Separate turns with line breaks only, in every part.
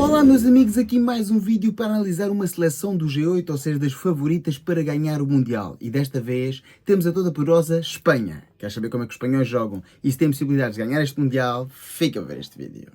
Olá meus amigos, aqui mais um vídeo para analisar uma seleção do G8, ou seja, das favoritas para ganhar o Mundial. E desta vez temos a toda poderosa Espanha. Queres saber como é que os espanhóis jogam e se têm possibilidades de ganhar este Mundial? Fica a ver este vídeo.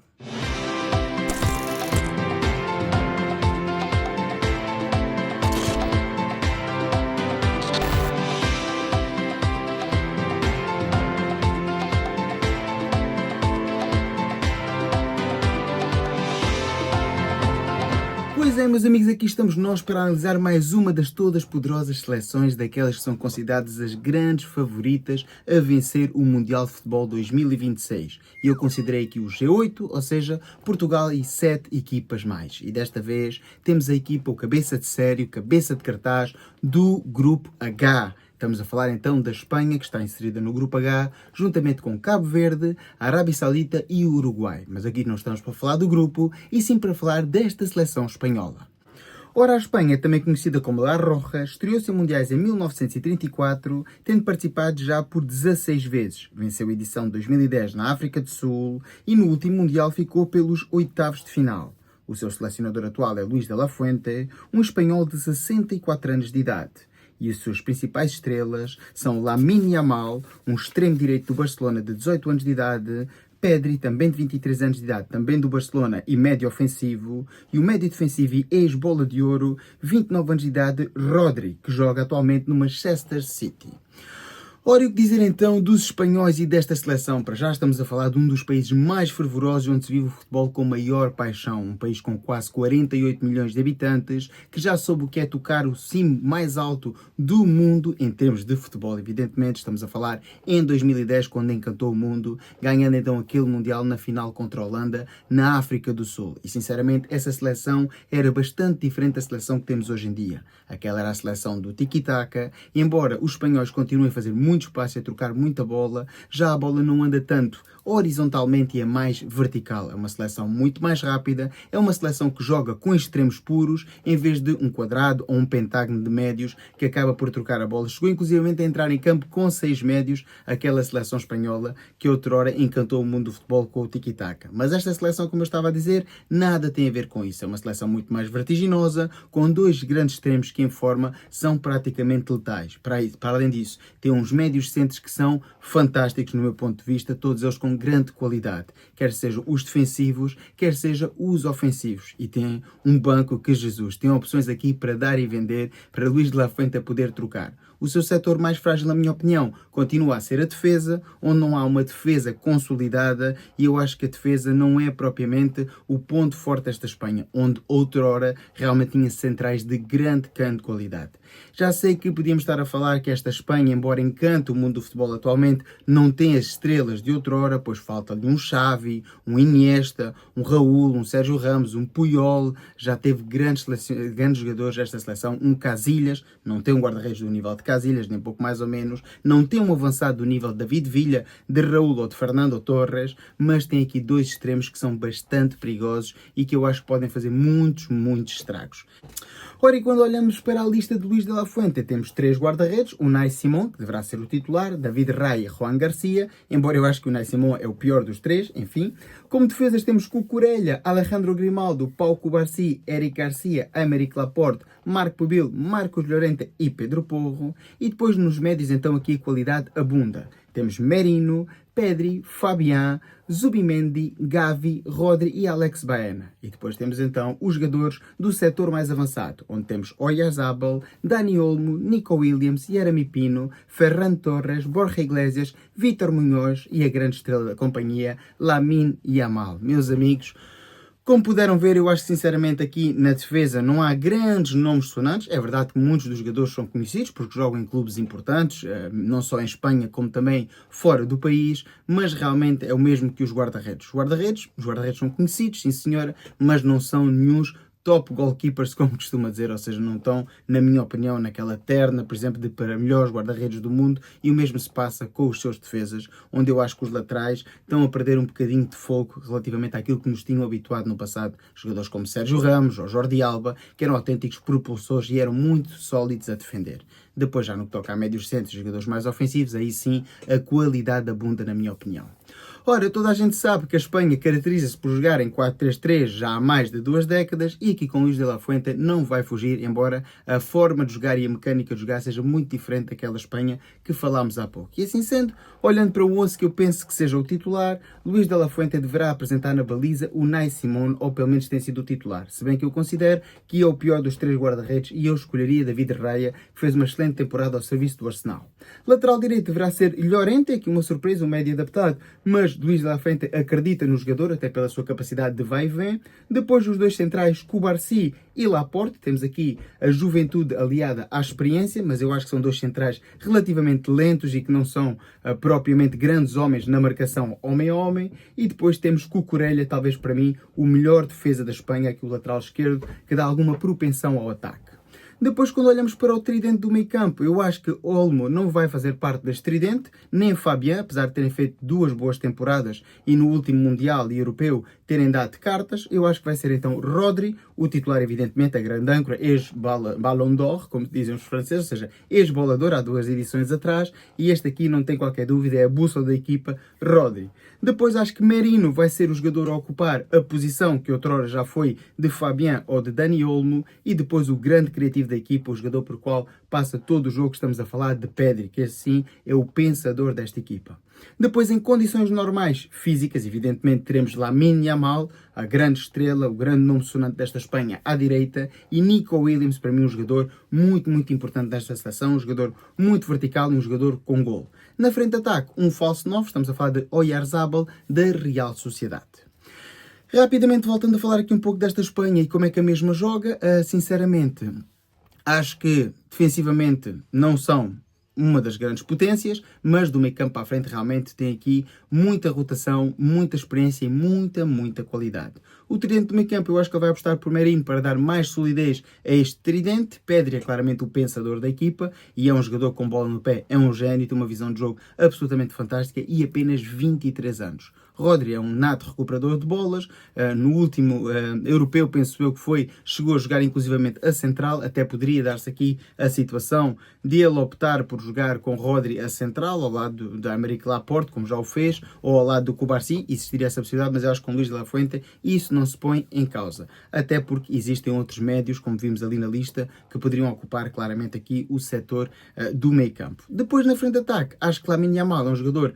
Pois é, meus amigos, aqui estamos nós para analisar mais uma das todas poderosas seleções daquelas que são consideradas as grandes favoritas a vencer o Mundial de Futebol 2026. E eu considerei aqui o G8, ou seja, Portugal e 7 equipas mais. E desta vez temos a equipa, o cabeça de sério, cabeça de cartaz do Grupo H. Estamos a falar então da Espanha, que está inserida no Grupo H, juntamente com Cabo Verde, a Arábia Saudita e o Uruguai. Mas aqui não estamos para falar do grupo, e sim para falar desta seleção espanhola. Ora, a Espanha, também conhecida como La Roja, estreou-se em mundiais em 1934, tendo participado já por 16 vezes. Venceu a edição de 2010 na África do Sul e no último mundial ficou pelos oitavos de final. O seu selecionador atual é Luís de la Fuente, um espanhol de 64 anos de idade. E as suas principais estrelas são Lamine Yamal, um extremo direito do Barcelona de 18 anos de idade, Pedri, também de 23 anos de idade, também do Barcelona e médio ofensivo, e o médio defensivo e ex-bola de ouro, 29 anos de idade, Rodri, que joga atualmente no Manchester City. Ora, o que dizer então dos espanhóis e desta seleção? Para já estamos a falar de um dos países mais fervorosos onde se vive o futebol com maior paixão. Um país com quase 48 milhões de habitantes, que já soube o que é tocar o cimo mais alto do mundo em termos de futebol. Evidentemente, estamos a falar em 2010, quando encantou o mundo, ganhando então aquele Mundial na final contra a Holanda, na África do Sul. E sinceramente, essa seleção era bastante diferente da seleção que temos hoje em dia. Aquela era a seleção do tiki-taka, e embora os espanhóis continuem a fazer muito espaço e a trocar muita bola, já a bola não anda tanto horizontalmente e é mais vertical. É uma seleção muito mais rápida, é uma seleção que joga com extremos puros em vez de um quadrado ou um pentágono de médios que acaba por trocar a bola. Chegou inclusivamente a entrar em campo com 6 médios, aquela seleção espanhola que outrora encantou o mundo do futebol com o tiki-taka. Mas esta seleção, como eu estava a dizer, nada tem a ver com isso. É uma seleção muito mais vertiginosa, com dois grandes extremos que em forma são praticamente letais. Para além disso, tem uns médios centros que são fantásticos no meu ponto de vista, todos eles com grande qualidade, quer sejam os defensivos, quer sejam os ofensivos, e tem um banco que Jesus, tem opções aqui para dar e vender, para Luís de la Fuente a poder trocar. O seu setor mais frágil, na minha opinião, continua a ser a defesa, onde não há uma defesa consolidada, e eu acho que a defesa não é propriamente o ponto forte desta Espanha, onde outrora realmente tinha centrais de grande qualidade. Já sei que podíamos estar a falar que esta Espanha, embora encante o mundo do futebol atualmente, não tem as estrelas de outrora, pois falta-lhe um Xavi, um Iniesta, um Raúl, um Sérgio Ramos, um Puyol, já teve grandes jogadores esta seleção, um Casillas, não tem um guarda-redes do nível de Casillas, nem pouco mais ou menos, não tem um avançado do nível de David Villa, de Raúl ou de Fernando Torres, mas tem aqui dois extremos que são bastante perigosos e que eu acho que podem fazer muitos estragos. Ora, e quando olhamos para a lista de Luís de la Fuente, temos 3 guarda-redes, Unai Simón, que deverá ser o titular, David Raya e Juan Garcia, embora eu acho que o Unai Simón é o pior dos 3, enfim. Como defesas temos Cucurella, Alejandro Grimaldo, Pau Cubarsí, Eric Garcia, Aymeric Laporte, Marc Pubil, Marcos Llorente e Pedro Porro. E depois nos médios, então, aqui a qualidade abunda. Temos Merino, Pedri, Fabián, Zubimendi, Gavi, Rodri e Alex Baena. E depois temos então os jogadores do setor mais avançado, onde temos Oyarzabal, Dani Olmo, Nico Williams, Yeremy Pino, Ferran Torres, Borja Iglesias, Vítor Munhoz e a grande estrela da companhia, Lamine Yamal. Meus amigos, como puderam ver, eu acho sinceramente aqui na defesa não há grandes nomes sonantes. É verdade que muitos dos jogadores são conhecidos porque jogam em clubes importantes, não só em Espanha como também fora do país, mas realmente é o mesmo que os guarda-redes. Os guarda-redes são conhecidos, sim senhora, mas não são nenhuns top goalkeepers, como costuma dizer, ou seja, não estão, na minha opinião, naquela terna, por exemplo, de para melhores guarda-redes do mundo, e o mesmo se passa com os seus defesas, onde eu acho que os laterais estão a perder um bocadinho de foco relativamente àquilo que nos tinham habituado no passado, jogadores como Sérgio Ramos ou Jordi Alba, que eram autênticos propulsores e eram muito sólidos a defender. Depois, já no que toca a médios centros, jogadores mais ofensivos, aí sim a qualidade abunda, na minha opinião. Ora, toda a gente sabe que a Espanha caracteriza-se por jogar em 4-3-3 já há mais de 2 décadas e aqui com Luís de la Fuente não vai fugir, embora a forma de jogar e a mecânica de jogar seja muito diferente daquela Espanha que falámos há pouco. E assim sendo, olhando para o 11 que eu penso que seja o titular, Luís de la Fuente deverá apresentar na baliza o Unai Simón, ou pelo menos tem sido o titular, se bem que eu considero que é o pior dos 3 guarda-redes e eu escolheria David Raya, que fez uma excelente temporada ao serviço do Arsenal. Lateral direito deverá ser Llorente, aqui uma surpresa, um médio adaptado, mas Luís de la Fuente acredita no jogador, até pela sua capacidade de vai e vem. Depois os dois centrais, Cubarsí e Laporte. Temos aqui a juventude aliada à experiência, mas eu acho que são dois centrais relativamente lentos e que não são propriamente grandes homens na marcação homem a homem. E depois temos Cucurella, talvez para mim o melhor defesa da Espanha, aqui o lateral esquerdo, que dá alguma propensão ao ataque. Depois, quando olhamos para o tridente do meio campo, eu acho que Olmo não vai fazer parte deste tridente, nem Fabián, apesar de terem feito 2 boas temporadas e no último Mundial e Europeu terem dado cartas. Eu acho que vai ser então Rodri, o titular evidentemente, a grande âncora, ex-Ballon d'Or, como dizem os franceses, ou seja, ex-bolador há 2 edições atrás, e este aqui não tem qualquer dúvida, é a bússola da equipa, Rodri. Depois acho que Merino vai ser o jogador a ocupar a posição que outrora já foi de Fabián ou de Dani Olmo, e depois o grande criativo da equipa, o jogador por qual passa todo o jogo, estamos a falar de Pedri, que esse sim é o pensador desta equipa. Depois, em condições normais, físicas, evidentemente teremos Lamine Yamal, a grande estrela, o grande nome sonante desta Espanha, à direita, e Nico Williams, para mim um jogador muito, muito importante desta seleção, um jogador muito vertical e um jogador com gol. Na frente de ataque, um falso 9, estamos a falar de Oyarzabal, da Real Sociedade. Rapidamente, voltando a falar aqui um pouco desta Espanha e como é que a mesma joga, sinceramente, acho que defensivamente não são uma das grandes potências, mas do meio campo para a frente realmente tem aqui muita rotação, muita experiência e muita qualidade. O tridente do meio campo, eu acho que ele vai apostar por Merino para dar mais solidez a este tridente. Pedri é claramente o pensador da equipa e é um jogador com bola no pé, é um gênio, tem uma visão de jogo absolutamente fantástica e apenas 23 anos. Rodri é um nato recuperador de bolas, no último europeu, penso eu que foi, chegou a jogar inclusivamente a central, até poderia dar-se aqui a situação de ele optar por jogar com Rodri a central, ao lado da Aymeric Laporte, como já o fez, ou ao lado do Cubarsí, existiria essa possibilidade, mas eu acho que com Luís de la Fuente isso não se põe em causa, até porque existem outros médios, como vimos ali na lista, que poderiam ocupar claramente aqui o setor do meio campo. Depois, na frente de ataque, acho que Lamine Yamal é um jogador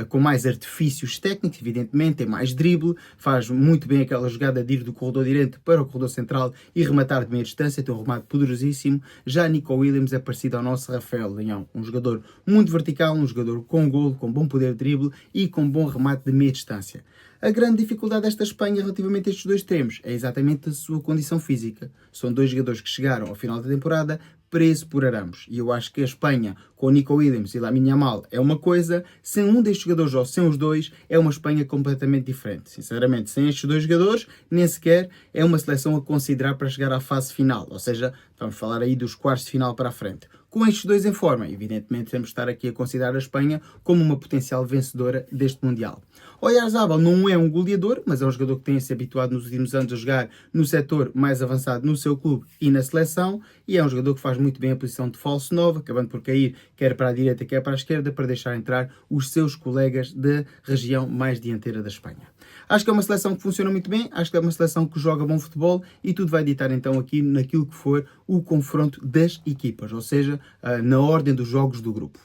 com mais artifícios técnicos, evidentemente, tem mais drible, faz muito bem aquela jogada de ir do corredor direito para o corredor central e rematar de meia distância, tem um remate poderosíssimo. Já Nico Williams é parecido ao nosso Rafael Leão, um jogador muito vertical, um jogador com golo, com bom poder de drible e com bom remate de meia distância. A grande dificuldade desta Espanha relativamente a estes dois extremos é exatamente a sua condição física. São dois jogadores que chegaram ao final da temporada preso por arames. E eu acho que a Espanha, com Nico Williams e Lamine Yamal, é uma coisa, sem um destes jogadores ou sem os dois, é uma Espanha completamente diferente. Sinceramente, sem estes dois jogadores, nem sequer é uma seleção a considerar para chegar à fase final. Ou seja, vamos falar aí dos quartos de final para a frente. Com estes dois em forma, evidentemente temos de estar aqui a considerar a Espanha como uma potencial vencedora deste Mundial. Oyarzabal não é um goleador, mas é um jogador que tem se habituado nos últimos anos a jogar no setor mais avançado no seu clube e na seleção, e é um jogador que faz muito bem a posição de falso 9, acabando por cair quer para a direita, quer para a esquerda, para deixar entrar os seus colegas da região mais dianteira da Espanha. Acho que é uma seleção que funciona muito bem, acho que é uma seleção que joga bom futebol e tudo vai ditar então aqui naquilo que for o confronto das equipas, ou seja, na ordem dos jogos do grupo.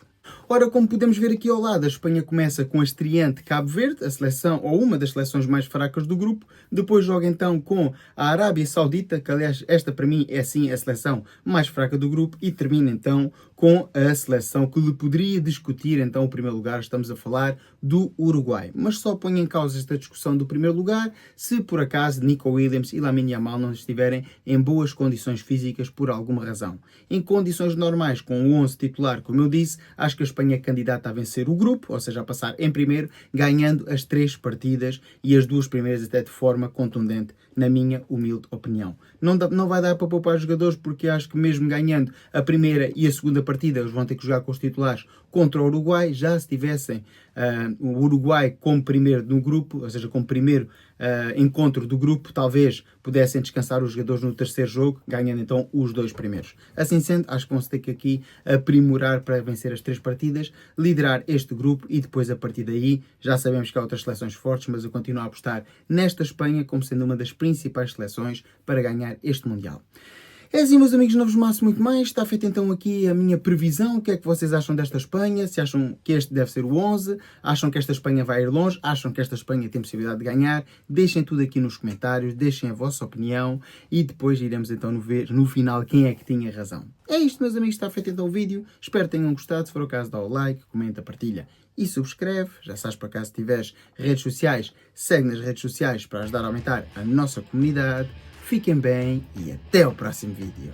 Ora, como podemos ver aqui ao lado, a Espanha começa com a estreante Cabo Verde, a seleção ou uma das seleções mais fracas do grupo. Depois joga então com a Arábia Saudita, que aliás esta para mim é sim a seleção mais fraca do grupo, e termina então com a seleção que lhe poderia discutir então o primeiro lugar. Estamos a falar do Uruguai, mas só põe em causa esta discussão do primeiro lugar se por acaso Nico Williams e Lamine Yamal não estiverem em boas condições físicas por alguma razão. Em condições normais, com o 11 titular, como eu disse, acho que a Espanha é candidata a vencer o grupo, ou seja, a passar em primeiro, ganhando as 3 partidas e as 2 primeiras até de forma contundente, na minha humilde opinião. Não vai dar para poupar os jogadores, porque acho que mesmo ganhando a primeira e a segunda partida, eles vão ter que jogar com os titulares contra o Uruguai. Já se tivessem o Uruguai como primeiro no grupo, ou seja, como primeiro encontro do grupo, talvez pudessem descansar os jogadores no terceiro jogo, ganhando então os 2 primeiros. Assim sendo, acho que vão-se ter que aqui aprimorar para vencer as 3 partidas, liderar este grupo e depois a partir daí, já sabemos que há outras seleções fortes, mas eu continuo a apostar nesta Espanha como sendo uma das principais seleções para ganhar este Mundial. É assim, meus amigos, não vos maço muito mais. Está feita então aqui a minha previsão. O que é que vocês acham desta Espanha? Se acham que este deve ser o 11? Acham que esta Espanha vai ir longe? Acham que esta Espanha tem possibilidade de ganhar? Deixem tudo aqui nos comentários, deixem a vossa opinião e depois iremos então ver no final quem é que tinha razão. É isto, meus amigos, está feito então o vídeo. Espero que tenham gostado. Se for o caso, dá o like, comenta, partilha e subscreve. Já sabes, para caso tiveres redes sociais, segue nas redes sociais para ajudar a aumentar a nossa comunidade. Fiquem bem e até ao próximo vídeo.